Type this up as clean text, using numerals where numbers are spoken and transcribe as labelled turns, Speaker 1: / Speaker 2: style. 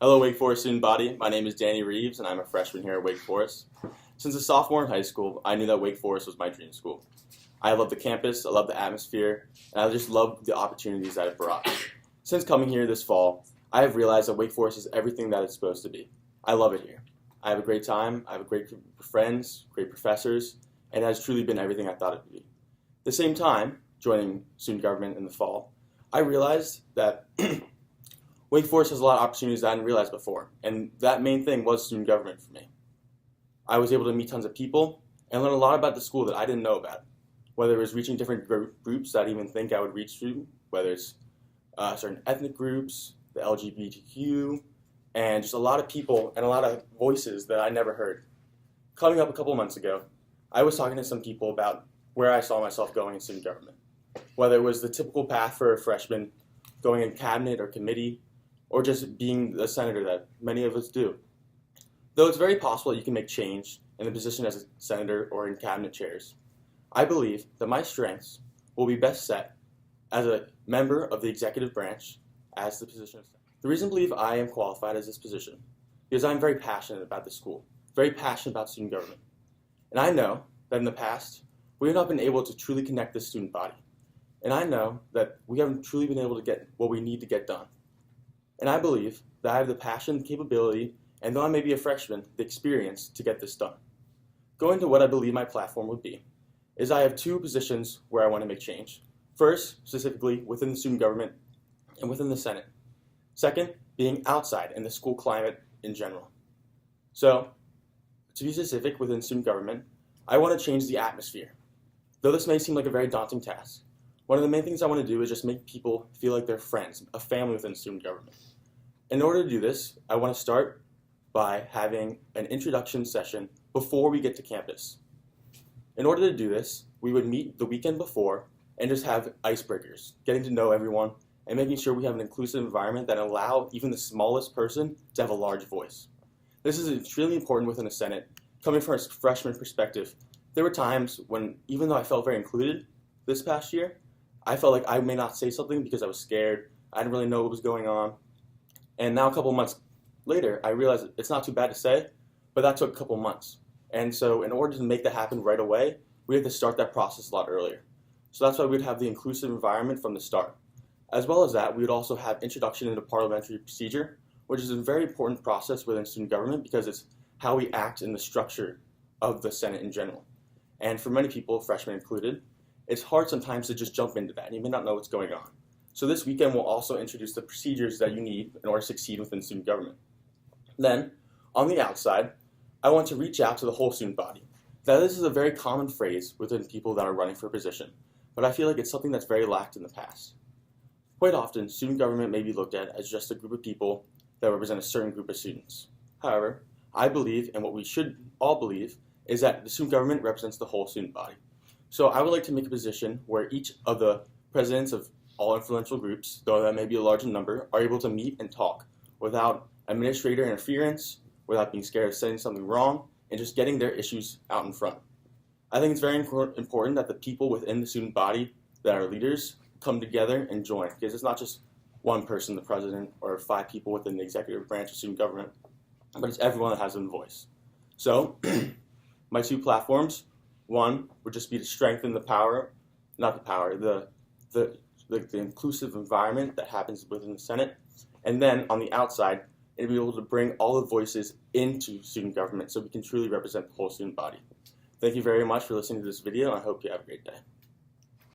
Speaker 1: Hello, Wake Forest student body. My name is Danny Reeves, and I'm a freshman here at Wake Forest. Since a sophomore in high school, I knew that Wake Forest was my dream school. I love the campus, I love the atmosphere, and I just love the opportunities that it brought. Since coming here this fall, I have realized that Wake Forest is everything that it's supposed to be. I love it here. I have a great time, I have a great group of friends, great professors, and it has truly been everything I thought it would be. At the same time, joining student government in the fall, I realized that Wake Forest has a lot of opportunities that I didn't realize before, and that main thing was student government for me. I was able to meet tons of people and learn a lot about the school that I didn't know about, whether it was reaching different groups that I didn't even think I would reach through, whether it's certain ethnic groups, the LGBTQ, and just a lot of people and a lot of voices that I never heard. Coming up a couple months ago, I was talking to some people about where I saw myself going in student government, whether it was the typical path for a freshman, going in cabinet or committee, or just being the senator that many of us do. Though it's very possible that you can make change in the position as a senator or in cabinet chairs, I believe that my strengths will be best set as a member of the executive branch as the position of senator. The reason I believe I am qualified as this position is I'm very passionate about the school, very passionate about student government. And I know that in the past, we have not been able to truly connect the student body. And I know that we haven't truly been able to get what we need to get done. And I believe that I have the passion, the capability, and though I may be a freshman, the experience to get this done. Going to what I believe my platform would be, is I have two positions where I want to make change. First, specifically within the student government and within the Senate. Second, being outside in the school climate in general. So, to be specific within student government, I want to change the atmosphere. Though this may seem like a very daunting task, one of the main things I want to do is just make people feel like they're friends, a family within student government. In order to do this, I want to start by having an introduction session before we get to campus. In order to do this, we would meet the weekend before and just have icebreakers, getting to know everyone and making sure we have an inclusive environment that allow even the smallest person to have a large voice. This is extremely important within the Senate. Coming from a freshman perspective, there were times when, even though I felt very included this past year, I felt like I may not say something because I was scared. I didn't really know what was going on. And now a couple months later, I realized it's not too bad to say, but that took a couple months. And so in order to make that happen right away, we had to start that process a lot earlier. So that's why we'd have the inclusive environment from the start. As well as that, we would also have introduction into parliamentary procedure, which is a very important process within student government because it's how we act in the structure of the Senate in general. And for many people, freshmen included, it's hard sometimes to just jump into that, and you may not know what's going on. So this weekend we'll also introduce the procedures that you need in order to succeed within student government. Then, on the outside, I want to reach out to the whole student body. Now this is a very common phrase within people that are running for a position, but I feel like it's something that's very lacked in the past. Quite often, student government may be looked at as just a group of people that represent a certain group of students. However, I believe, and what we should all believe, is that the student government represents the whole student body. So I would like to make a position where each of the presidents of all influential groups, though that may be a larger number, are able to meet and talk without administrator interference, without being scared of saying something wrong, and just getting their issues out in front. I think it's very important that the people within the student body that are leaders come together and join, because it's not just one person, the president, or 5 people within the executive branch of student government, but it's everyone that has a voice. So, my two platforms, one would just be to strengthen the power, not the power, the inclusive environment that happens within the Senate, and then on the outside, and be able to bring all the voices into student government so we can truly represent the whole student body. Thank you very much for listening to this video, and I hope you have a great day.